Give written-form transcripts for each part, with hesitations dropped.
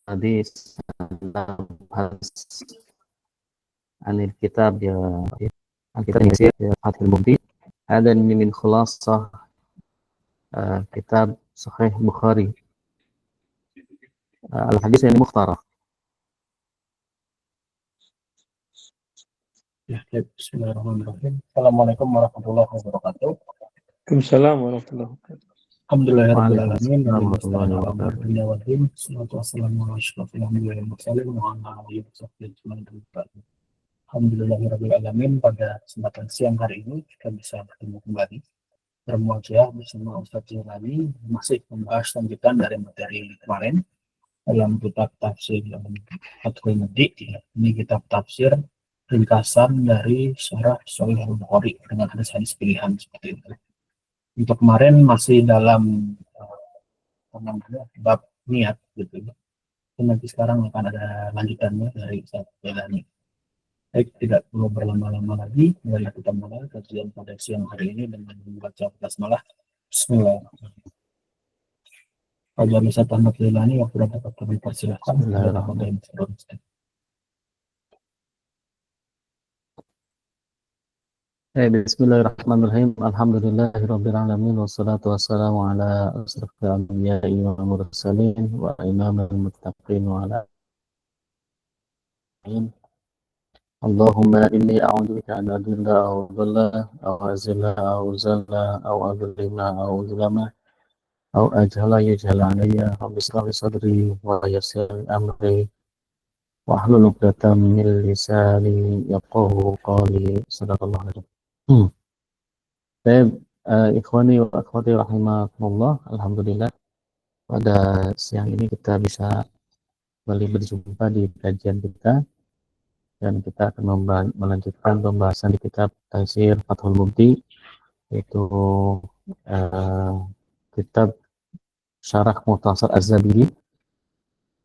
hadis nabhas anil kitab ya kitab Yasir ya Fathul Mubin ada min khulasah kitab Sahih Bukhari al-hadis yang mukhtarah. Ya, bismillahirrahmanirrahim. Assalamualaikum warahmatullahi wabarakatuh. Waalaikumsalam warahmatullahi wabarakatuh. Alhamdulillahirrahmanirrahim. Warahmatullahi wabarakatuh. Alhamdulillahirrahmanirrahim. Pada kesempatan siang hari ini kita bisa bertemu kembali bermuajah bersama Ustaz Jailani, masih membahas lanjutan dari materi kemarin dalam kitab tafsir Fathul Majid. Ini kitab tafsir ringkasan dari Syarah Sahih Bukhari dengan hadis-hadis pilihan seperti itu. Untuk kemarin masih dalam bab niat gitu ya. Dan nanti sekarang akan ada lanjutannya dari Ustaz Jailani. Baik, tidak perlu berlama-lama lagi. Marilah kita mulai kajian pada siang hari ini dengan membaca basmalah. Bismillahirrahmanirrahim. Pada Ustaz Ahmad Jailani waktu dapat kami persilahkan. Bismillahirrahmanirrahim. Bismillahirrahmanirrahim. Alhamdulillahirabbil alamin wassalatu wassalamu ala asrofil anbiya'i wal mursalin wa imamil muttaqin wa ala Allahumma inni a'udzubika an adilla aw dhalla aw azilla aw zalla aw adlima aw uzlama aw ajhala yajhala alayya rabbi shrah li sadri wa yassir li amri wahlul 'uqdatam min lisani yafqahu qawli. Sadaqallahu alaihi. Baik, ikhwani wa akhwati rahimakumullah, alhamdulillah pada siang ini kita bisa kembali berjumpa di kajian kita dan kita akan melanjutkan pembahasan di kitab Tafsir Fathul Mubin, yaitu kitab Syarah Mukhtasar Az-Zabidi.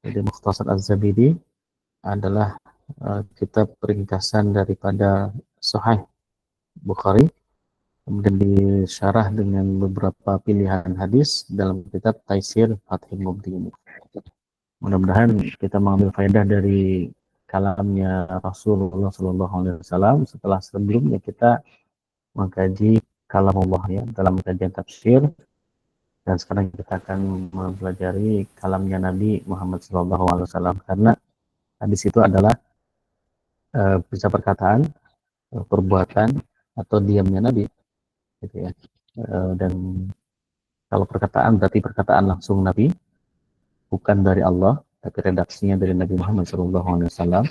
Jadi Mukhtasar Az-Zabidi adalah kitab ringkasan daripada Sahih Bukhari, kemudian disyarah dengan beberapa pilihan hadis dalam kitab Taisir Fathul Mubin. Mudah-mudahan kita mengambil faedah dari kalamnya Rasulullah SAW setelah sebelumnya kita mengkaji kalam Allah ya dalam kajian tafsir, dan sekarang kita akan mempelajari kalamnya Nabi Muhammad SAW, karena hadis itu adalah bisa perkataan, perbuatan atau diamnya Nabi gitu ya. Dan kalau perkataan berarti perkataan langsung Nabi, bukan dari Allah, tapi redaksinya dari Nabi Muhammad SAW.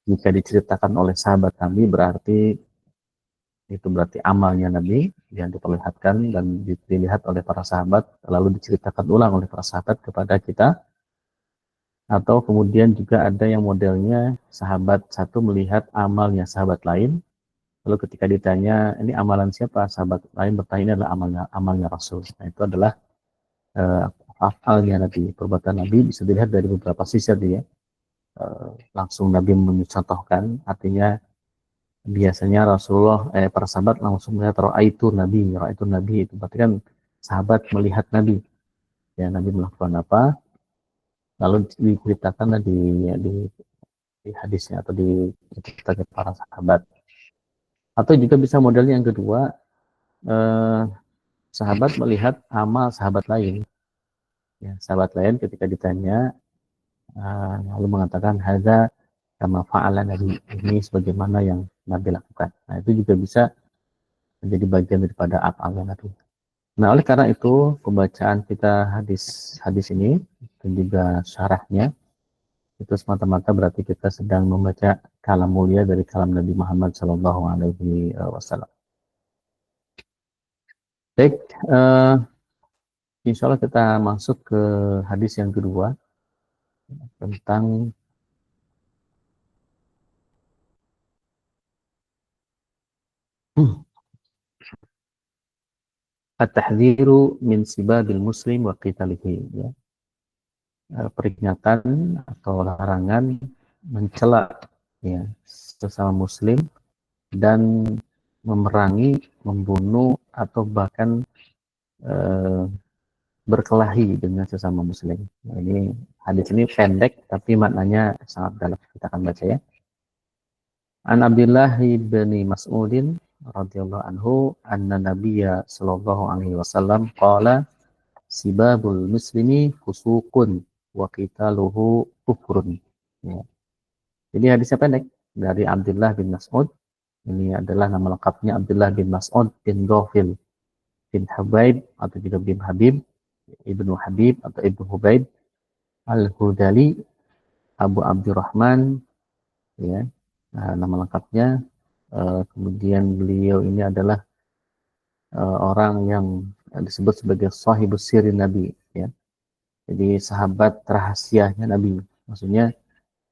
Jika diceritakan oleh sahabat Nabi, berarti itu berarti amalnya Nabi yang diperlihatkan dan dilihat oleh para sahabat, lalu diceritakan ulang oleh para sahabat kepada kita. Atau kemudian juga ada yang modelnya sahabat satu melihat amalnya sahabat lain, lalu ketika ditanya ini amalan siapa, sahabat lain bertanya ini adalah amalnya Rasul. Nah, itu adalah afalnya Nabi, perbuatan Nabi bisa dilihat dari beberapa sisi dia. Langsung Nabi mencontohkan, artinya biasanya Rasulullah para sahabat langsung melihat itu Nabi itu berarti kan sahabat melihat Nabi ya, Nabi melakukan apa, lalu diceritakan di hadisnya atau diceritakan para sahabat. Atau juga bisa modelnya yang kedua, sahabat melihat amal sahabat lain ya, sahabat lain ketika ditanya lalu mengatakan hadza kama fa'ala Nabi, ini sebagaimana yang Nabi lakukan. Nah, itu juga bisa menjadi bagian daripada afalnya Nabi. Nah, oleh karena itu pembacaan kita hadis ini dan juga syarahnya itu semata-mata berarti kita sedang membaca kalam mulia dari kalam Nabi Muhammad SAW. Baik, insya Allah kita masuk ke hadis yang kedua tentang at-tahdhiru min sibabil muslim wa qitalihi ya. Peringatan atau larangan mencela ya sesama muslim dan memerangi, membunuh atau bahkan berkelahi dengan sesama muslim. Nah, ini hadis ini pendek tapi maknanya sangat dalam. Kita akan baca ya. An Abdullah bin Mas'udin radhiyallahu anhu anna Nabiyya sallallahu alaihi wasallam qala sibabul muslimi fusuqun wa qitaluhu kufrun. Ya. Jadi hadisnya pendek dari Abdullah bin Mas'ud. Ini adalah nama lengkapnya Abdullah bin Mas'ud bin Ghafil bin Hubaib atau juga bin Habib, Ibnu Habib atau Ibnu Hubaib Al-Hudali Abu Abdurrahman, ya. Nah, nama lengkapnya. Kemudian beliau ini adalah orang yang disebut sebagai sahibus sirri Nabi, ya. Jadi sahabat rahasianya Nabi. Maksudnya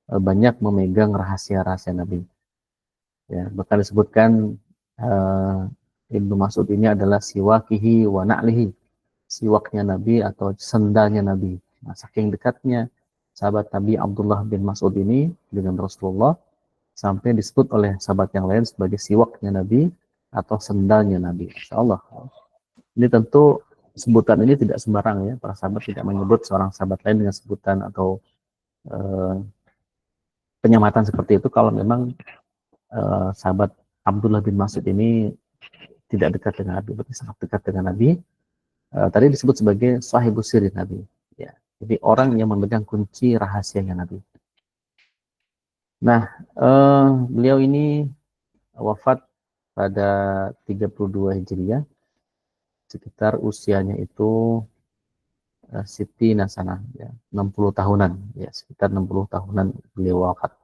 banyak memegang rahasia-rahasia Nabi. Ya, bahkan disebutkan Ibnu Mas'ud ini adalah siwakihi wa na'lihi, siwaknya Nabi atau sendalnya Nabi. Nah, saking dekatnya sahabat Nabi Abdullah bin Mas'ud ini dengan Rasulullah sampai disebut oleh sahabat yang lain sebagai siwaknya Nabi atau sendalnya Nabi. Insya Allah. Ini tentu sebutan ini tidak sembarang ya. Para sahabat tidak menyebut seorang sahabat lain dengan sebutan atau penyamatan seperti itu kalau memang sahabat Abdullah bin Mas'ud ini tidak dekat dengan Nabi, berarti sangat dekat dengan Nabi. Tadi disebut sebagai sahibus sirri Nabi. Ya. Jadi orang yang memegang kunci rahasianya Nabi. Nah, beliau ini wafat pada 32 Hijriah, sekitar usianya itu Siti Nasana, ya, 60 tahunan, ya, sekitar 60 tahunan beliau wafat.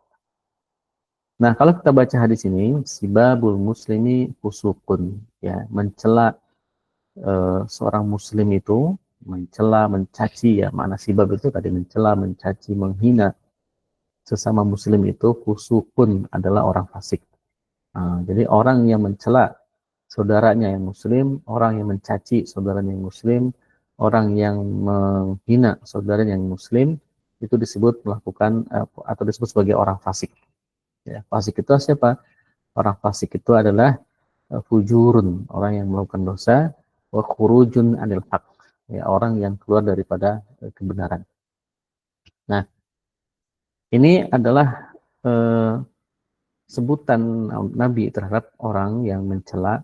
Nah, kalau kita baca hadis ini, sibabul muslimi fusukun, ya, mencela seorang muslim itu, mencela, mencaci, ya, makna sibab itu tadi mencela, mencaci, menghina sesama muslim itu fusukun adalah orang fasik. Nah, jadi orang yang mencela saudaranya yang muslim, orang yang mencaci saudaranya yang muslim, orang yang menghina saudaranya yang muslim, itu disebut melakukan atau disebut sebagai orang fasik. Ya, fasik itu siapa? Orang fasik itu adalah fujurun, orang yang melakukan dosa, wa khurujun anil haq, ya, orang yang keluar daripada kebenaran. Nah, ini adalah sebutan Nabi terhadap orang yang mencela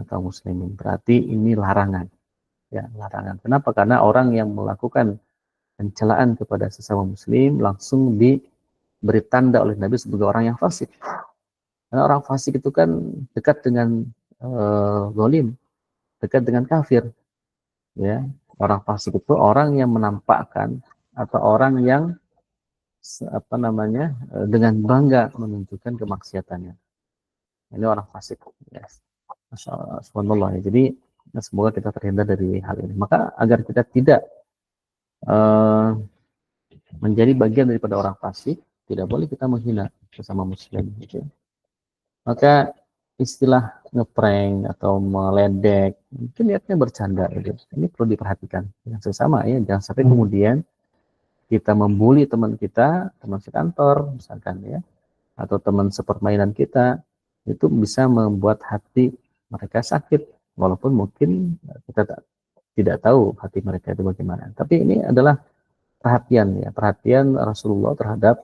kaum muslimin. Berarti ini larangan. Ya, larangan. Kenapa? Karena orang yang melakukan pencelaan kepada sesama muslim langsung diberi tanda oleh Nabi sebagai orang yang fasik. Karena orang fasik itu kan dekat dengan zalim, dekat dengan kafir. Ya, orang fasik itu orang yang menampakkan atau orang yang dengan bangga menunjukkan kemaksiatannya. Ini orang fasik. Yes. Subhanallah ya. Jadi semoga kita terhindar dari hal ini. Maka agar kita tidak menjadi bagian daripada orang fasik, tidak boleh kita menghina sesama muslim. Gitu. Maka istilah ngeprank atau meledek, mungkin niatnya bercanda. Gitu. Ini perlu diperhatikan dengan sesama ya. Jangan sampai kemudian kita membuli teman kita, teman sekantor misalkan ya, atau teman sepermainan kita, itu bisa membuat hati mereka sakit, walaupun mungkin kita tidak tahu hati mereka itu bagaimana. Tapi ini adalah perhatian ya, perhatian Rasulullah terhadap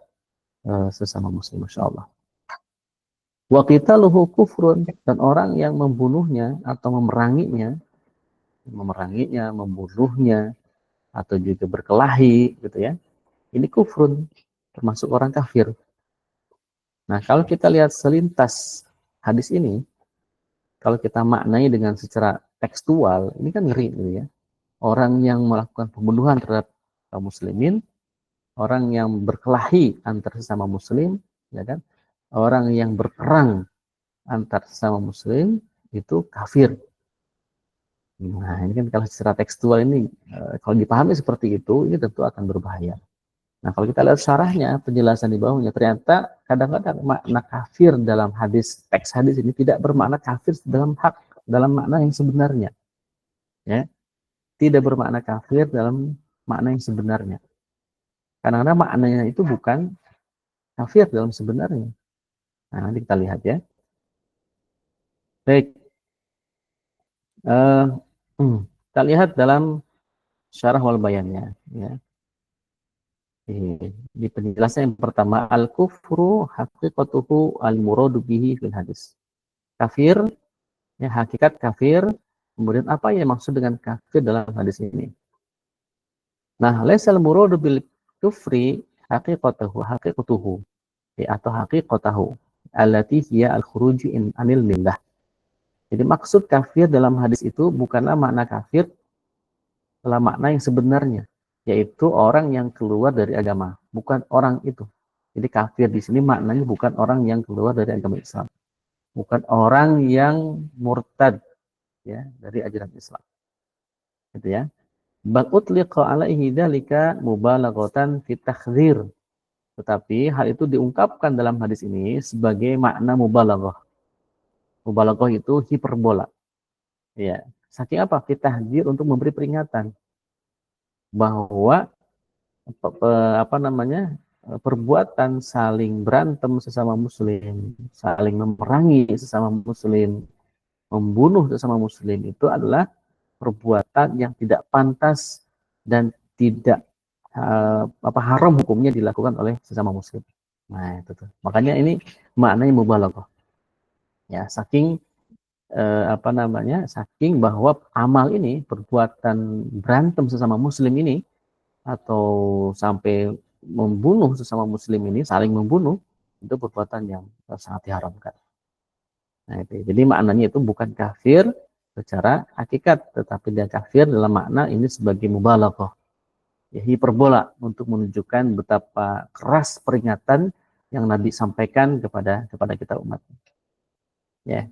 sesama muslim, Masya Allah. Wa qitaluhu kufrun, dan orang yang membunuhnya atau memeranginya, membunuhnya atau juga berkelahi gitu ya, ini kufrun, termasuk orang kafir. Nah, kalau kita lihat selintas hadis ini, kalau kita maknai dengan secara tekstual, ini kan ngeri gitu ya. Orang yang melakukan pembunuhan terhadap kaum muslimin, orang yang berkelahi antar sesama muslim, ya kan? Orang yang berperang antar sesama muslim itu kafir. Nah, ini kan kalau secara tekstual ini kalau dipahami seperti itu, ini tentu akan berbahaya. Nah, kalau kita lihat syarahnya, penjelasan di bawahnya, ternyata kadang-kadang makna kafir dalam hadis, teks hadis ini tidak bermakna kafir dalam makna yang sebenarnya. Ya, tidak bermakna kafir dalam makna yang sebenarnya. Kadang-kadang maknanya itu bukan kafir dalam sebenarnya. Nah, nanti kita lihat ya. Baik. Kita lihat dalam syarah wal bayannya, ya. Di penjelasan yang pertama, al-kufru haqiqatuhu al-muradu bihi fil hadis. Kafir, ya, hakikat kafir, kemudian apa yang maksud dengan kafir dalam hadis ini. Nah, laisal muradu bil kufri haqiqatuhu, ya, atau haqiqatahu allati hiya al-khuruju anil millah. Jadi maksud kafir dalam hadis itu bukanlah makna kafir dalam makna yang sebenarnya, yaitu orang yang keluar dari agama, bukan orang itu. Jadi kafir di sini maknanya bukan orang yang keluar dari agama Islam, bukan orang yang murtad, ya, dari ajaran Islam. Gitu ya. Bal utliqa alaihi dzalika mubalaghatan fi takdzir. Tetapi hal itu diungkapkan dalam hadis ini sebagai makna mubalaghah. Mubalaghah itu hiperbola. Ya. Saking apa? Fi tahdzir, untuk memberi peringatan bahwa apa namanya, perbuatan saling berantem sesama muslim, saling memerangi sesama muslim, membunuh sesama muslim itu adalah perbuatan yang tidak pantas dan tidak haram hukumnya dilakukan oleh sesama muslim. Nah, itu tuh. Makanya ini maknanya mubalaghah. Ya, saking apa namanya? Saking bahwa amal ini, perbuatan berantem sesama muslim ini atau sampai membunuh sesama muslim ini, saling membunuh, itu perbuatan yang sangat diharamkan. Nah, itu. Jadi maknanya itu bukan kafir secara hakikat, tetapi dia kafir dalam makna ini sebagai mubalaghah, ya, hiperbola, untuk menunjukkan betapa keras peringatan yang Nabi sampaikan kepada kita umat. Ya.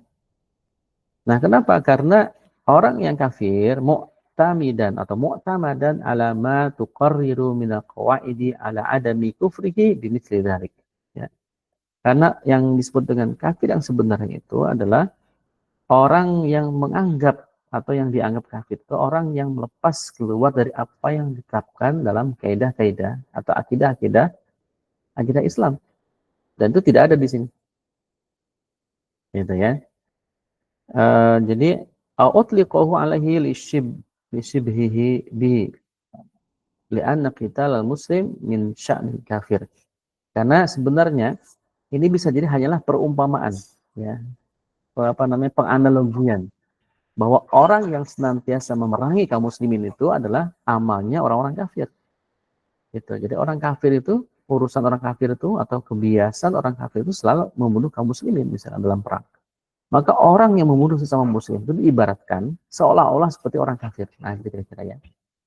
Nah, kenapa? Karena orang yang kafir mu'tamidan atau mu'tamadan ala ma tuqarriru min al-qawaidi ala adami kufrihi bimithli dzalik. Ya. Karena yang disebut dengan kafir yang sebenarnya itu adalah orang yang menganggap atau yang dianggap kafir itu orang yang melepas keluar dari apa yang ditetapkan dalam kaidah-kaidah atau akidah Islam, dan itu tidak ada di sini, gitu ya. Jadi utliqahu alaihi lishibhihi bi li'anna qitalal muslim min sya'nil kafir. Karena sebenarnya ini bisa jadi hanyalah perumpamaan, ya, apa namanya, penganalogian, bahwa orang yang senantiasa memerangi kaum muslimin itu adalah amalnya orang-orang kafir. Gitu. Jadi orang kafir itu, urusan orang kafir itu atau kebiasaan orang kafir itu selalu membunuh kaum muslimin misalnya dalam perang. Maka orang yang membunuh sesama muslim itu diibaratkan seolah-olah seperti orang kafir. Nah, gitu kira-kira ya.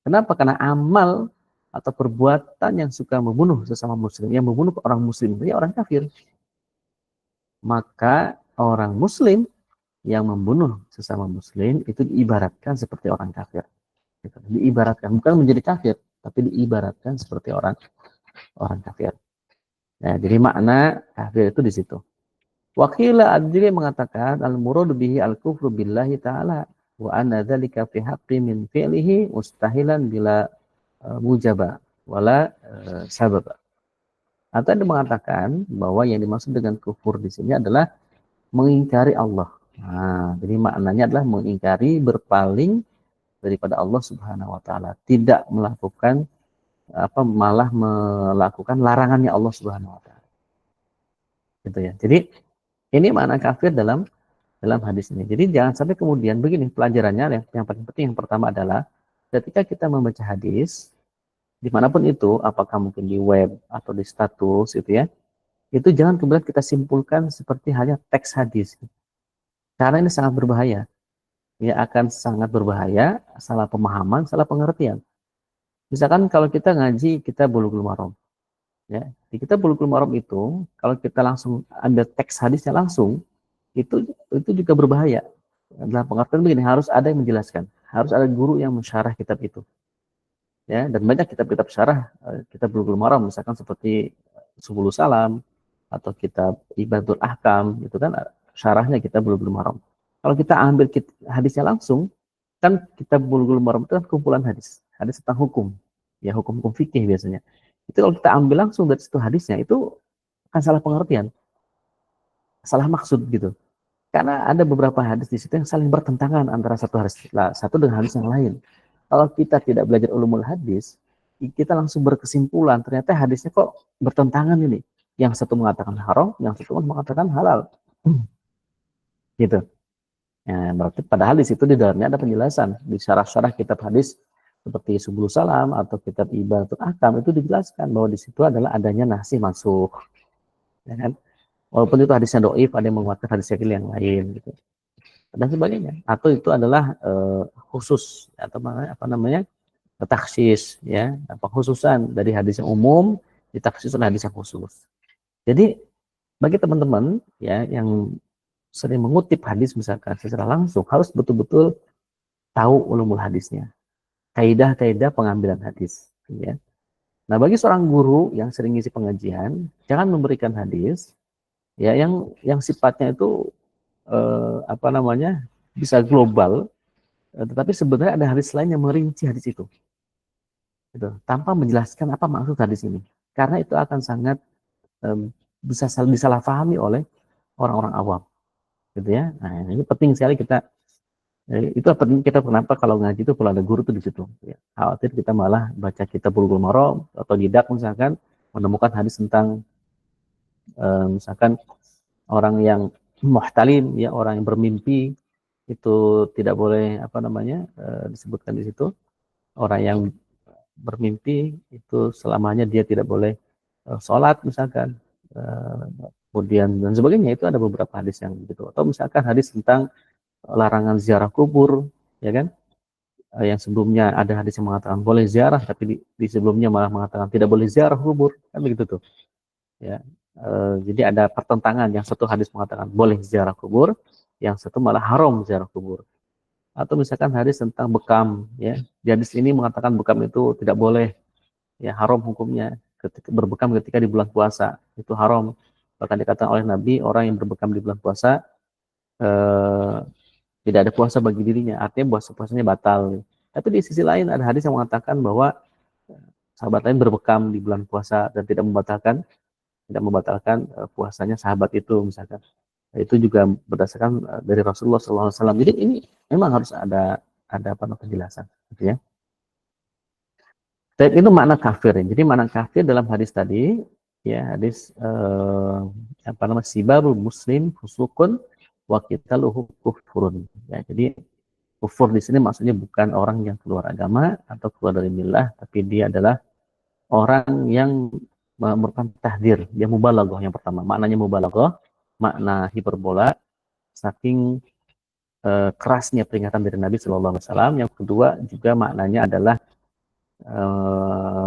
Kenapa? Karena amal atau perbuatan yang suka membunuh sesama muslim, yang membunuh orang muslim itu ya orang kafir. Maka orang muslim yang membunuh sesama muslim itu diibaratkan seperti orang kafir. Diibaratkan, bukan menjadi kafir, tapi diibaratkan seperti orang kafir. Nah, jadi makna kafir itu di situ. Wakila adjili mengatakan al-muradu bihi al-kufru billahi ta'ala wa anna dzalika fi haqqi min fi'lihi mustahilan bila mujaba wala sababa. Atau ada mengatakan bahwa yang dimaksud dengan kufur di sini adalah mengingkari Allah. Nah, jadi maknanya adalah mengingkari, berpaling daripada Allah Subhanahu wa taala, tidak melakukan malah melakukan larangannya Allah Subhanahu wa taala. Gitu ya. Jadi ini makna kafir dalam hadis ini. Jadi jangan sampai kemudian begini pelajarannya, yang paling penting yang pertama adalah ketika kita membaca hadis dimanapun itu, apakah mungkin di web atau di status gitu ya, itu jangan kemudian kita simpulkan seperti hanya teks hadis. Karena ini sangat berbahaya. Ya, akan sangat berbahaya, salah pemahaman, salah pengertian. Misalkan kalau kita ngaji kita Bulughul Maram, ya, di kita Bulughul Maram itu kalau kita langsung ambil teks hadisnya langsung, itu juga berbahaya. Dalam pengertian begini, harus ada yang menjelaskan, harus ada guru yang mensyarah kitab itu. Ya, dan banyak kitab-kitab syarah kitab Bulughul Maram, misalkan seperti Subulus Salam atau kitab Ibadul Ahkam, itu kan syarahnya kitab Bulughul Maram. Kalau kita ambil hadisnya langsung, kan kitab Bulughul Maram itu kan kumpulan hadis tentang hukum, ya, hukum fikih biasanya. Itu kalau kita ambil langsung dari situ hadisnya, itu akan salah pengertian, salah maksud gitu. Karena ada beberapa hadis di situ yang saling bertentangan antara satu dengan hadis yang lain. kalau kita tidak belajar ulumul hadis, kita langsung berkesimpulan ternyata hadisnya kok bertentangan ini. Yang satu mengatakan haram, yang satu mengatakan halal. Gitu. Ya, berarti padahal di situ di dalamnya ada penjelasan di syarah-syarah kitab hadis seperti Subul Salam atau kitab Ibadatul Ahkam itu dijelaskan bahwa di situ adalah adanya nasih mansukh. Ya kan? Walaupun itu hadisnya doif, ada yang menguatkan hadis yang lain gitu. Dan sebagainya. Atau itu adalah khusus atau apa namanya? Takhsis ya, pengkhususan dari hadis yang umum ditaksis oleh hadis yang khusus. Jadi bagi teman-teman ya yang sering mengutip hadis misalkan secara langsung harus betul-betul tahu ulumul hadisnya, kaidah-kaidah pengambilan hadis ya. Nah, bagi seorang guru yang sering ngisi pengajian, jangan memberikan hadis ya yang sifatnya itu apa namanya? Bisa global, tetapi sebenarnya ada hadis lain yang merinci hadis itu. Gitu, tanpa menjelaskan apa maksud hadis ini. Karena itu akan sangat bisa disalahpahami oleh orang-orang awam. Gitu ya. Nah, ini penting sekali kita itu penting kita kenapa kalau ngaji itu kalau ada guru tuh di situ ya. Khawatir kita malah baca kitab Bulughul Maram atau Jidak misalkan menemukan hadis tentang misalkan orang yang muhtalim ya, orang yang bermimpi itu tidak boleh apa namanya disebutkan di situ. Orang yang bermimpi itu selamanya dia tidak boleh sholat misalkan, kemudian dan sebagainya, itu ada beberapa hadis yang begitu. Atau misalkan hadis tentang larangan ziarah kubur, ya kan? Yang sebelumnya ada hadis yang mengatakan boleh ziarah, tapi di sebelumnya malah mengatakan tidak boleh ziarah kubur, kan begitu tuh. Ya, jadi ada pertentangan. Yang satu hadis mengatakan boleh ziarah kubur, yang satu malah haram ziarah kubur. Atau misalkan hadis tentang bekam, ya. Di hadis ini mengatakan bekam itu tidak boleh, ya haram hukumnya. Ketika berbekam ketika di bulan puasa itu haram. Bahkan dikatakan oleh Nabi orang yang berbekam di bulan puasa tidak ada puasa bagi dirinya, artinya puasanya batal. Tapi di sisi lain ada hadis yang mengatakan bahwa sahabat lain berbekam di bulan puasa dan tidak membatalkan puasanya sahabat itu misalkan. Itu juga berdasarkan dari Rasulullah SAW. Jadi ini memang harus ada apa namanya penjelasan, gitu ya. Dan itu makna kafir. Jadi makna kafir dalam hadis tadi, ya hadis apa namanya sibabul muslim fusukun wa qitaluhu kufrun. Ya, jadi kufur di sini maksudnya bukan orang yang keluar agama atau keluar dari millah, tapi dia adalah orang yang merupakan tahdir. Dia mubalaghah yang pertama. Maknanya mubalaghah, makna hiperbola, saking kerasnya peringatan dari Nabi Shallallahu Alaihi Wasallam. Yang kedua juga maknanya adalah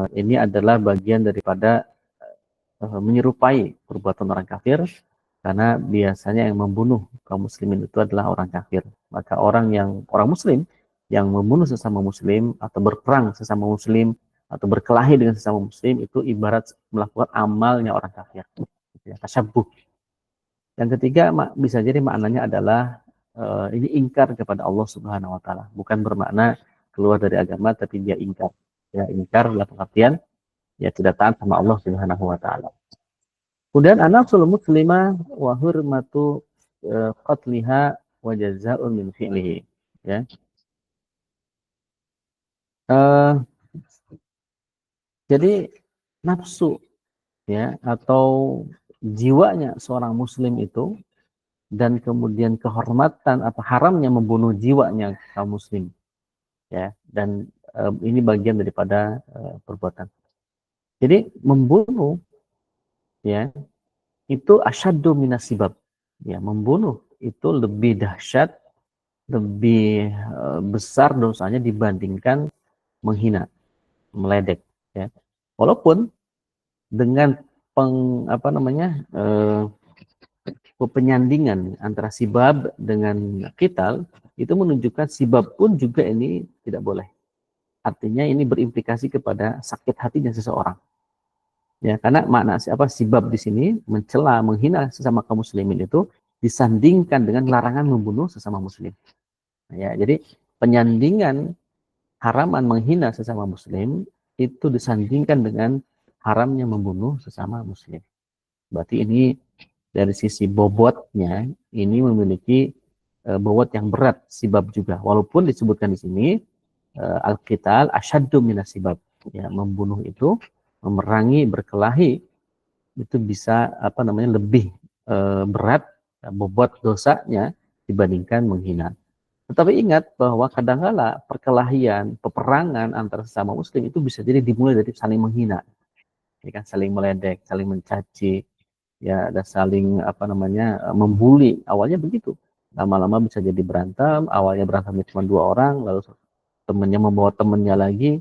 ini adalah bagian daripada menyerupai perbuatan orang kafir, karena biasanya yang membunuh kaum muslimin itu adalah orang kafir. Maka orang muslim yang membunuh sesama muslim atau berperang sesama muslim atau berkelahi dengan sesama muslim itu ibarat melakukan amalnya orang kafir. Ya, tasyabbuh. Yang ketiga bisa jadi maknanya adalah ini ingkar kepada Allah Subhanahu wa taala, bukan bermakna keluar dari agama, tapi dia ingkar. Ya, ingkar dalam pengertian ya tidak taat sama Allah Subhanahu wa taala. Kemudian an-nafsul muslimah wa hurmatu qatliha wa jazaa'un min fi'lihi, ya. Jadi nafsu ya atau jiwanya seorang muslim itu, dan kemudian kehormatan atau haramnya membunuh jiwanya kaum muslim, ya, dan ini bagian daripada perbuatan. Jadi membunuh ya itu asyaddu minasibab, ya, membunuh itu lebih dahsyat, lebih besar dosanya dibandingkan menghina, meledek, ya. Walaupun dengan penyandingan antara sibab dengan qital itu menunjukkan sibab pun juga ini tidak boleh. Artinya ini berimplikasi kepada sakit hatinya seseorang. Ya, karena makna sibab di sini mencela, menghina sesama kaum muslimin itu disandingkan dengan larangan membunuh sesama muslim. Ya, jadi penyandingan haraman menghina sesama muslim itu disandingkan dengan haramnya membunuh sesama muslim. Berarti ini dari sisi bobotnya ini memiliki bobot yang berat sibab juga. Walaupun disebutkan di sini al-qital asyaddu minasibab. Ya, membunuh itu, memerangi, berkelahi itu bisa lebih berat bobot dosanya dibandingkan menghina. Tetapi ingat bahwa kadangkala perkelahian, peperangan antara sesama muslim itu bisa jadi dimulai dari saling menghina. Ya kan, saling meledek, saling mencaci, ya, ada saling membuli. Awalnya begitu. Lama-lama bisa jadi berantem, awalnya berantemnya cuma 2 orang, lalu temannya membawa temannya lagi,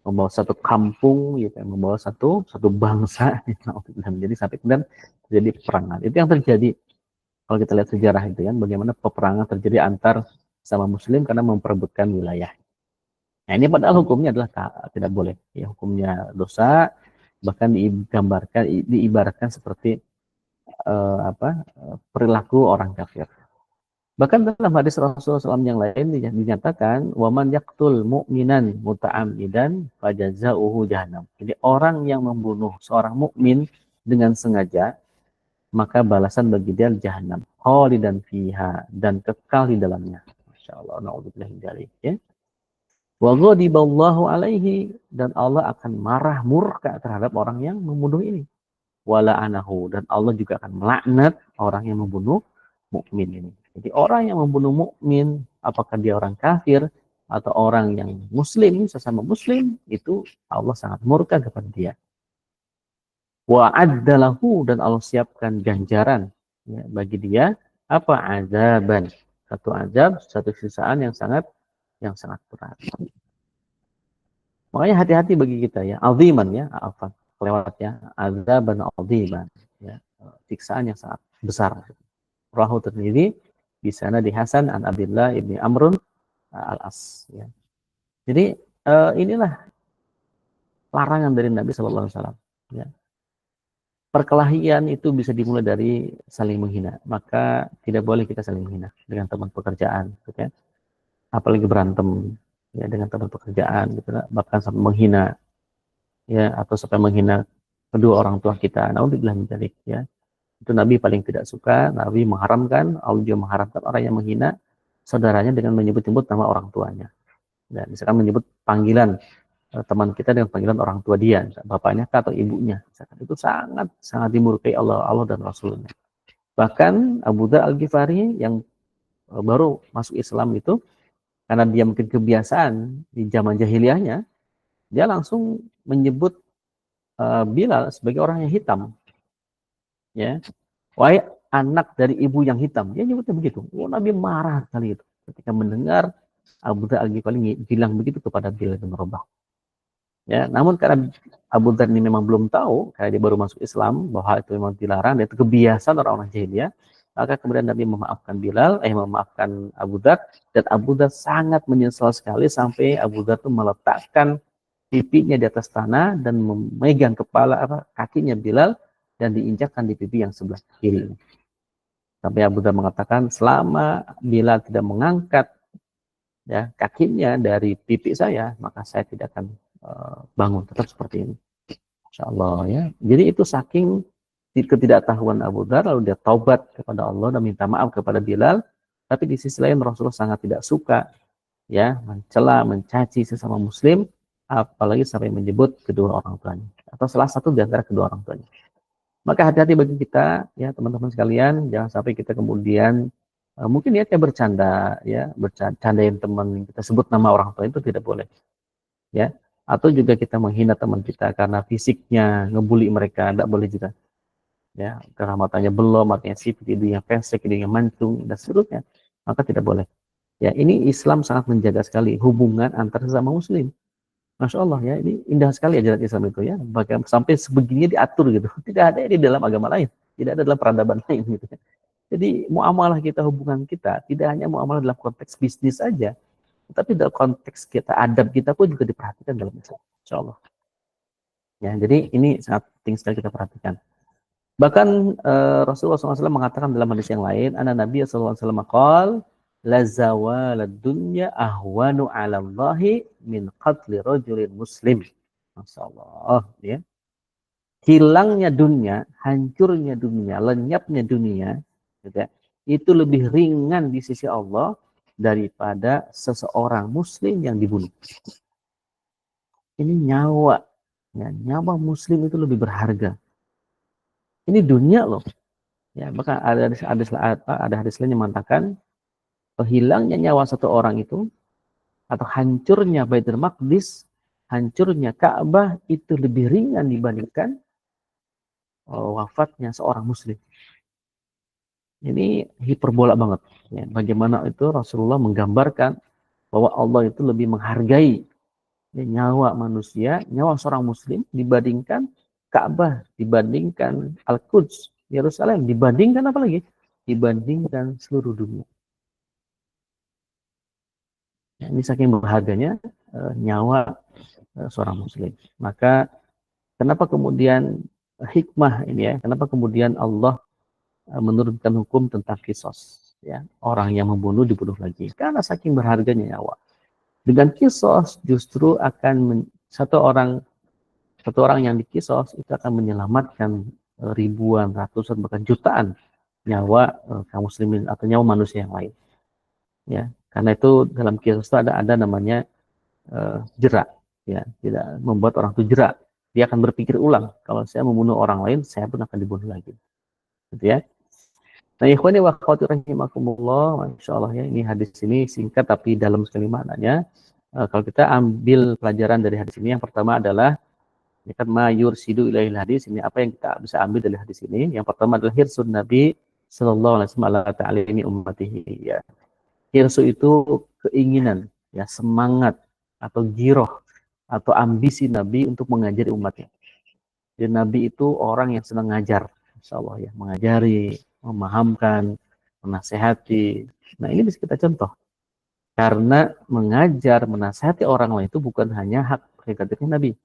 membawa satu kampung, gitu, membawa satu bangsa, jadi sampai kemudian terjadi peperangan. Itu yang terjadi kalau kita lihat sejarah itu kan, bagaimana peperangan terjadi antar sama muslim karena memperebutkan wilayah. Nah, ini padahal hukumnya adalah tidak boleh. Ya, hukumnya dosa, bahkan diibaratkan seperti perilaku orang kafir. Bahkan dalam hadis Rasulullah SAW yang lain dinyatakan, waman yaktul mu'minan muta'amidan fajazauhu jahannam. Jadi orang yang membunuh seorang mukmin dengan sengaja, maka balasan bagi dia jahannam, khalidan fiha, dan kekal di dalamnya. Masya Allah, na'udzubillah min dzalik, ya. Wa ghadiballahu alaihi, dan Allah akan marah murka terhadap orang yang membunuh ini. Wala anahu, dan Allah juga akan melaknat orang yang membunuh mukmin ini. Jadi orang yang membunuh mukmin, apakah dia orang kafir atau orang yang muslim, sesama muslim, itu Allah sangat murka kepada dia. Wa addalahu, dan Allah siapkan ganjaran, ya, bagi dia apa? Azaban, satu azab, satu siksaan yang sangat berat. Makanya hati-hati bagi kita, ya, aziman, ya, kelewat, ya, azaban aziman, ya, siksaan yang sangat besar. Rahu Tirmidzi di sana di Hasan an Abdullah ibni Amrun al-As, ya. Jadi inilah larangan dari Nabi Shallallahu Alaihi Wasallam, ya. Perkelahian itu bisa dimulai dari saling menghina, maka tidak boleh kita saling menghina dengan teman pekerjaan, gitu ya. Apalagi berantem, ya, dengan teman pekerjaan, gitu, bahkan sampai menghina, ya, atau sampai menghina kedua orang tua kita. Naudzubillah min dzalik, ya. Itu Nabi paling tidak suka. Nabi mengharamkan, Allah juga mengharamkan orang yang menghina saudaranya dengan menyebut-nyebut nama orang tuanya. Dan misalkan menyebut panggilan teman kita dengan panggilan orang tua dia, bapaknya atau ibunya, misalkan, itu sangat dimurkai Allah dan Rasulnya. Bahkan Abu Dzar Al-Ghifari yang baru masuk Islam itu, karena dia mungkin kebiasaan di zaman jahiliyahnya, dia langsung menyebut Bilal sebagai orang yang hitam, ya. Wahai anak dari ibu yang hitam, dia nyebutnya begitu. Nabi marah sekali itu ketika mendengar Abu Dzar Al-Ghifari bilang begitu kepada Bilal bin Rabah. Ya, namun karena Abu Dzar ini memang belum tahu, karena dia baru masuk Islam, bahwa itu memang dilarang, dan itu kebiasaan orang-orang jahiliyah, maka kemudian Nabi memaafkan Abu Dzar, dan Abu Dzar sangat menyesal sekali sampai Abu Dzar itu meletakkan pipinya di atas tanah dan memegang kakinya Bilal dan diinjakkan di pipi yang sebelah kiri. Sampai Abu Dzar mengatakan, selama Bilal tidak mengangkat, ya, kakinya dari pipi saya, maka saya tidak akan bangun, tetap seperti ini. Insya Allah, ya. Jadi itu saking ketidaktahuan Abu Dzar, lalu dia taubat kepada Allah dan minta maaf kepada Bilal. Tapi di sisi lain Rasulullah sangat tidak suka, ya, mencela, mencaci sesama muslim, apalagi sampai menyebut kedua orang tuanya atau salah satu di antara kedua orang tuanya. Maka hati-hati bagi kita, ya, teman-teman sekalian, jangan sampai kita kemudian mungkin niatnya bercanda, ya, bercandain teman, kita sebut nama orang tua, itu tidak boleh, ya. Atau juga kita menghina teman kita karena fisiknya, ngebully mereka, tidak boleh juga, ya, karena matanya belum, matanya sipit, hidungnya pesek, hidungnya mancung, dan seterusnya, maka tidak boleh. Ya, ini Islam sangat menjaga sekali hubungan antar sesama muslim. Masya Allah, ya, ini indah sekali ajaran Islam itu, ya, bahkan sampai sebegininya diatur gitu. Tidak ada di dalam agama lain, tidak ada dalam peradaban lain, gitu. Jadi muamalah kita, hubungan kita, tidak hanya muamalah dalam konteks bisnis saja, tapi dalam konteks kita, adab kita pun juga diperhatikan dalam Islam, insya Allah. Ya, jadi ini sangat penting sekali kita perhatikan. Bahkan Rasulullah SAW mengatakan dalam hadis yang lain, Ana Nabi SAW qala la zawalad dunya ahwanu 'ala Allahi min qatli rajulin muslim. Masyaallah, ya. Hilangnya dunia, hancurnya dunia, lenyapnya dunia, gitu ya, itu lebih ringan di sisi Allah daripada seseorang muslim yang dibunuh. Ini nyawa, ya, nyawa muslim itu lebih berharga. Ini dunia loh. Ya, maka ada hadis lain yang mengatakan hilangnya nyawa satu orang itu atau hancurnya Baitul Maqdis, hancurnya Ka'bah itu lebih ringan dibandingkan wafatnya seorang muslim. Ini hiperbola banget. Ya, bagaimana itu Rasulullah menggambarkan bahwa Allah itu lebih menghargai ya, nyawa manusia, nyawa seorang muslim dibandingkan Ka'bah, dibandingkan Al-Quds, Yerusalem, dibandingkan apa lagi? Dibandingkan seluruh dunia. Ya, ini saking berharganya nyawa seorang muslim. Maka kenapa kemudian hikmah ini ya? Kenapa kemudian Allah menurunkan hukum tentang kisos? Ya, orang yang membunuh dibunuh lagi. Karena saking berharganya nyawa. Dengan kisos justru akan satu orang yang dikisos itu akan menyelamatkan ribuan, ratusan, bahkan jutaan nyawa kaum muslimin atau nyawa manusia yang lain. Ya, karena itu dalam kisos itu ada namanya jerak. Ya, tidak membuat orang itu jerak. Dia akan berpikir ulang. Kalau saya membunuh orang lain, saya pun akan dibunuh lagi. Gitu ya. Nah, ikhwani wa akhwati rahimakumullah, masyaallah ya, ini hadis ini singkat tapi dalam sekali maknanya. Kalau kita ambil pelajaran dari hadis ini, yang pertama adalah ya kan mayur sidu ilail hadis, ini apa yang kita bisa ambil dari hadis ini? Yang pertama adalah hirsun Nabi sallallahu alaihi wasallam ala ta'alimi ummatihi ya. Hirsu itu keinginan, ya, semangat atau giroh atau ambisi Nabi untuk mengajari umatnya. Jadi Nabi itu orang yang senang ngajar, insyaallah ya, mengajari, memahamkan, menasehati. Nah, ini bisa kita contoh. Karena mengajar, menasehati orang lain itu bukan hanya hak prerogatifnya Nabi.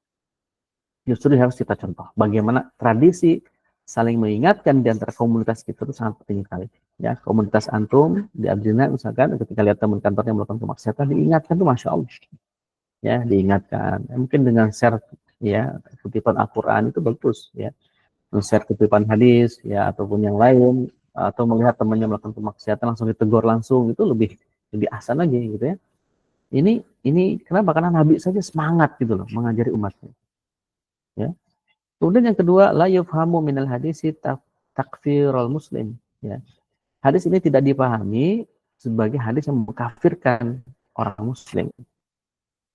Justru harus kita contoh. Bagaimana tradisi saling mengingatkan di antara komunitas kita itu sangat penting sekali. Ya, komunitas antum di Abdina misalkan ketika lihat teman kantornya melakukan kemaksiatan diingatkan tuh masya Allah. Ya, diingatkan. Mungkin dengan share ya kutipan Al-Quran itu bagus ya. Share kutipan hadis ya ataupun yang lain atau melihat temannya melakukan kemaksiatan langsung ditegur langsung itu lebih ahsan lagi gitu ya. Ini kenapa? Karena Nabi saja semangat gitu loh mengajari umatnya. Ya. Kemudian yang kedua, la yufhamu minal hadisi takfirul muslim. Ya. Hadis ini tidak dipahami sebagai hadis yang mengkafirkan orang muslim.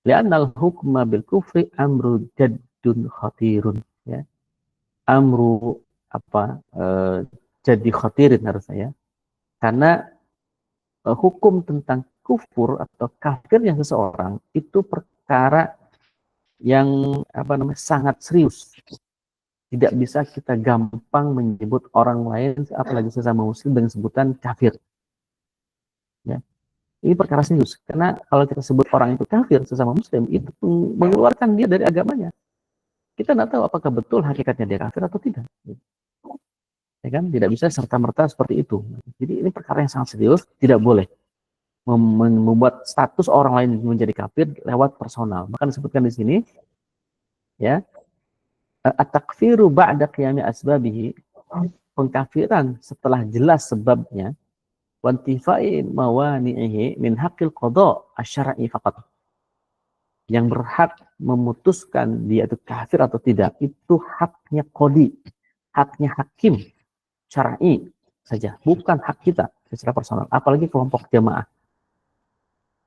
Li'annal hukma bil kufri amru jaddun khatirun. Ya. Amru apa? Jadi khatirin harusnya ya. Karena hukum tentang kufur atau kafirnya seseorang itu perkara yang apa namanya sangat serius. Tidak bisa kita gampang menyebut orang lain, apalagi sesama muslim dengan sebutan kafir. Ya. Ini perkara serius. Karena kalau kita sebut orang itu kafir, sesama muslim, itu mengeluarkan dia dari agamanya. Kita tidak tahu apakah betul hakikatnya dia kafir atau tidak. Ya kan? Tidak bisa serta-merta seperti itu. Jadi ini perkara yang sangat serius, tidak boleh membuat status orang lain menjadi kafir lewat personal. Bahkan disebutkan di sini, ya, at-takfiru ba'da qiyami asbabihi, pengkafiran setelah jelas sebabnya, wantifai mawani'ihi min haqqil qada asy-syar'i faqat. Yang berhak memutuskan dia itu kafir atau tidak itu haknya qadi, haknya hakim syar'i saja, bukan hak kita secara personal, apalagi kelompok jamaah.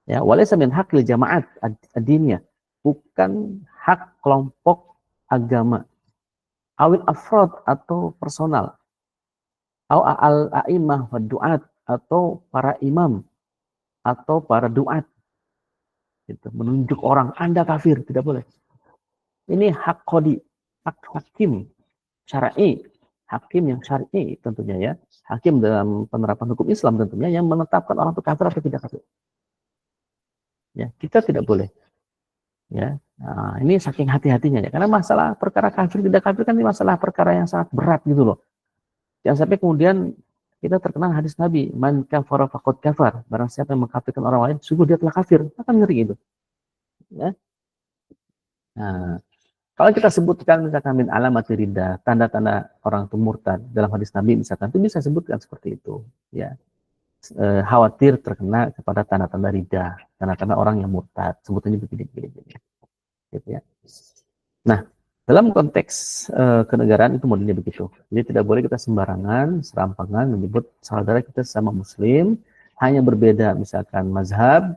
Ya, walaysa min haqqil jama'at ad-diniyah, bukan hak kelompok agama, awil afrod atau personal, al-a'imah wa du'at atau para imam atau para du'at, gitu, menunjuk orang Anda kafir, tidak boleh. Ini hak qadi, hak hakim syar'i, hakim yang syar'i tentunya ya, hakim dalam penerapan hukum Islam tentunya yang menetapkan orang itu kafir atau tidak kafir. Ya, kita tidak boleh. Ya, nah, ini saking hati-hatinya ya, karena masalah perkara kafir tidak kafir kan ini masalah perkara yang sangat berat gitu loh. Jangan sampai kemudian kita terkenal hadis Nabi, man kafara faqad kafar, barang siapa yang mengkafirkan orang lain, sungguh dia telah kafir. Akan ngeri itu. Ya. Nah, kalau kita sebutkan misalkan min alamat riddah, tanda-tanda orang itu murtad dalam hadis Nabi misalkan, itu bisa sebutkan seperti itu, ya. khawatir terkena kepada tanda-tanda ridha, tanda-tanda orang yang murtad, sebutannya begini, gitu ya. Nah, dalam konteks kenegaraan itu modelnya begitu. Jadi tidak boleh kita sembarangan, serampangan menyebut saudara kita sama Muslim, hanya berbeda misalkan mazhab,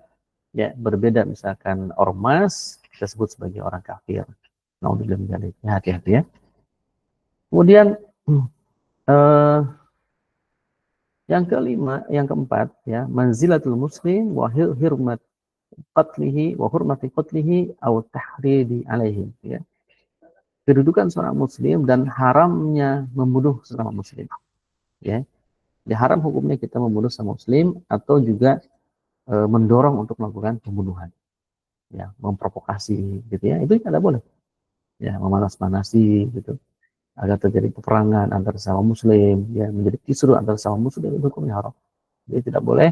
ya berbeda misalkan ormas, kita sebut sebagai orang kafir. Naudzubillah min dzalik. Hati-hati ya. Kemudian yang kelima, yang keempat, ya manzilatul muslim wa hurmat qatlihi wa hurmati qatlihi au tahridi alaihi, ya. Kedudukan seorang muslim dan haramnya membunuh sesama muslim, ya. Ya, haram hukumnya kita membunuh sesama muslim atau juga mendorong untuk melakukan pembunuhan, ya, memprovokasi gitu ya. Itu tidak boleh. Ya, memanas-manasi gitu agar terjadi peperangan antara sesama muslim, ya, menjadi kisruh antara sesama muslim, itu hukumnya haram. Jadi tidak boleh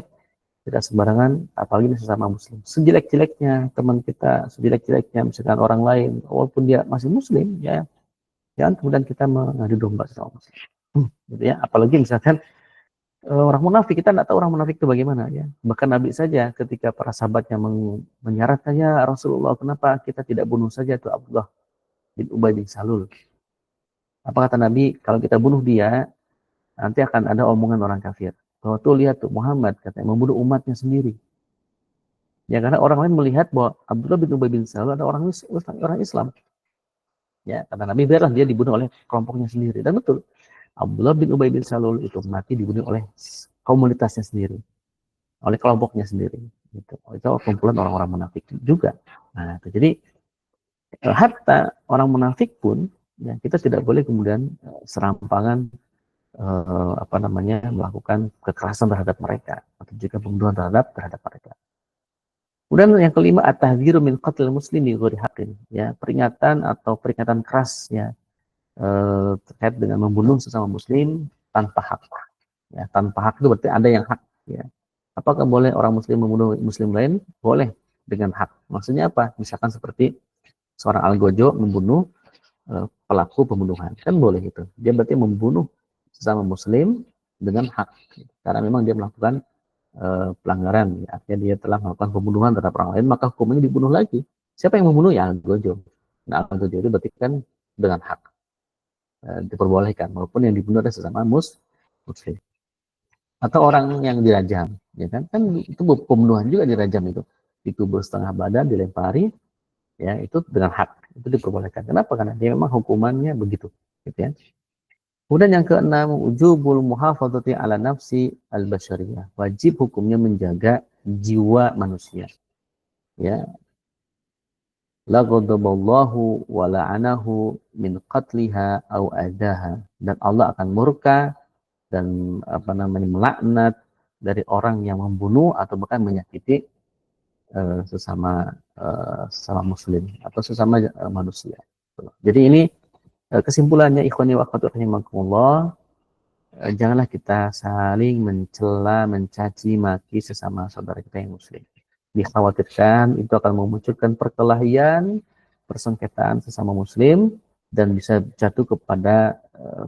kita sembarangan, apalagi ini sesama muslim. Sejelek-jeleknya teman kita, sejelek-jeleknya misalkan orang lain, walaupun dia masih muslim, ya, jangan kemudian kita mengadu domba sesama muslim. Gitu ya. Apalagi misalkan orang munafik, kita tidak tahu orang munafik itu bagaimana, ya. Bahkan Nabi saja ketika para sahabatnya menyarankan, ya Rasulullah, kenapa kita tidak bunuh saja tuh Abdullah bin Ubay bin Salul. Apa kata Nabi? Kalau kita bunuh dia, nanti akan ada omongan orang kafir. Kalau tuh lihat tuh Muhammad katanya membunuh umatnya sendiri. Ya, karena orang lain melihat bahwa Abdullah bin Ubay bin Salul ada orang Islam. Ya, kata Nabi, biarlah dia dibunuh oleh kelompoknya sendiri. Dan betul, Abdullah bin Ubay bin Salul itu mati dibunuh oleh komunitasnya sendiri, oleh kelompoknya sendiri. Gitu. Itu kumpulan orang-orang munafik juga. Nah, itu. Jadi hatta orang munafik pun, ya, kita tidak boleh kemudian serampangan melakukan kekerasan terhadap mereka atau juga pembunuhan terhadap mereka. Kemudian yang kelima, at-tahdziru min qatlil muslimi ghairi haqqin, ya, peringatan keras, ya, terkait dengan membunuh sesama muslim tanpa hak. Ya, tanpa hak itu berarti ada yang hak, ya. Apakah boleh orang muslim membunuh muslim lain? Boleh dengan hak. Maksudnya apa? Misalkan seperti seorang algojo membunuh pelaku pembunuhan, kan boleh itu. Dia berarti membunuh sesama muslim dengan hak, karena memang dia melakukan pelanggaran, ya. Artinya dia telah melakukan pembunuhan terhadap orang lain, maka hukumnya dibunuh lagi. Siapa yang membunuh? Ya algojo. Nah, algojo itu berarti kan dengan hak, diperbolehkan, walaupun yang dibunuh adalah sesama muslim. Atau orang yang dirajam, ya kan itu pembunuhan juga, dirajam itu, dikubur setengah badan, dilempari, ya, itu dengan hak, itu diperbolehkan. Kenapa? Karena dia memang hukumannya begitu, gitu ya. Kemudian yang keenam, wujubul muhafadzati ala nafsi al-basyariyah. Wajib hukumnya menjaga jiwa manusia. Ya. La ghadaballahu wa la'anahu min qatliha aw adaha. Dan Allah akan murka dan melaknat dari orang yang membunuh atau bahkan menyakiti sesama muslim atau sesama manusia. Jadi ini kesimpulannya, ikhwani wa akhwati rahimakumullah, janganlah kita saling mencela, mencaci maki sesama saudara kita yang muslim. Dikhawatirkan itu akan memunculkan perkelahian, persengketaan sesama muslim, dan bisa jatuh kepada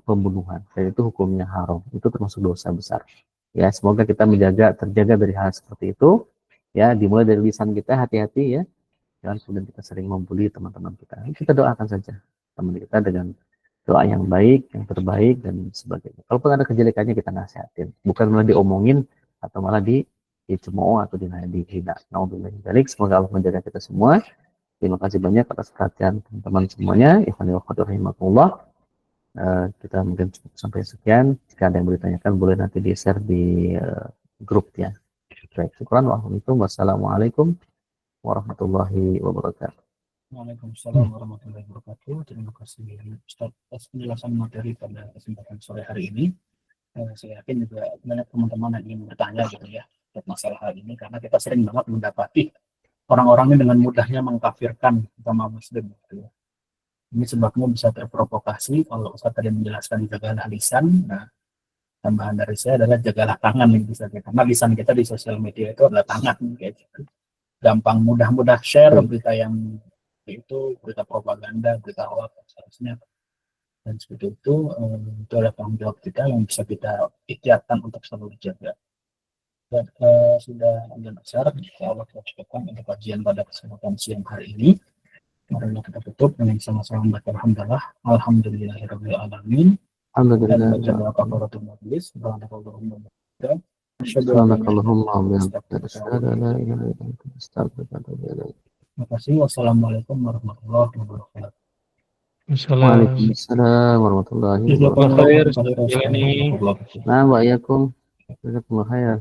pembunuhan. Dan itu hukumnya haram. Itu termasuk dosa besar. Ya, semoga kita terjaga dari hal seperti itu. Ya, dimulai dari lisan kita, hati-hati, ya. Jangan kemudian kita sering membuli teman-teman kita. Kita doakan saja teman kita dengan doa yang baik, yang terbaik, dan sebagainya. Kalaupun ada kejelekannya, kita nasihatin. Bukan malah diomongin atau malah dicemooh atau dihina. Naudzubillah min dzalik. Semoga Allah menjaga kita semua. Terima kasih banyak atas perhatian teman-teman semuanya. Ikhwani wa akhwati rahimakumullah. Kita mungkin cukup sampai sekian. Jika ada yang boleh ditanyakan, boleh nanti di-share di grup, ya. Baik, syukran. Wassalamualaikum warahmatullahi wabarakatuh. Waalaikumsalam warahmatullahi wabarakatuh. Terima kasih Ustaz atas penjelasan materi pada kesempatan sore hari ini. Saya yakin juga banyak teman-teman yang ingin bertanya gitu ya untuk masalah hal ini, karena kita sering banget mendapati orang-orangnya dengan mudahnya mengkafirkan sama muslim gitu ya. Ini sebabnya bisa terprovokasi. Kalau Ustaz tadi menjelaskan jagalah lisan, nah tambahan dari saya adalah jagalah tangan nih, bisa ya. Karena lisan kita di sosial media itu adalah tangan kayak gitu. Gampang mudah share berita yang itu, berita propaganda, berita hoax seharusnya, dan seperti itu adalah tanggung jawab kita yang bisa kita ikhtiarkan untuk selalu dijaga. sudah agak besar, insya Allah kita cukupkan untuk kajian pada kesempatan siang hari ini. Mari kita tutup dengan sama-sama membaca alhamdulillah, alhamdulillahirabbil alamin. Dan Alhamdulillah. baca doa kafaratul majlis, subhanakallahumma wa bihamdika, asyhadu an la ilaha illa Subhanakallahumma wa anta, bihamdika, asyhadu an la ilaha illa anta, astaghfiruka wa atubu ilaik. terima kasih. Wassalamualaikum warahmatullahi wabarakatuh. Assalamualaikum. Waalaikumsalam warahmatullahi Jazakallahu wabarakatuh. Khair. khairan. Ini. Nah, wa iyyakum. Jazakumullah khair.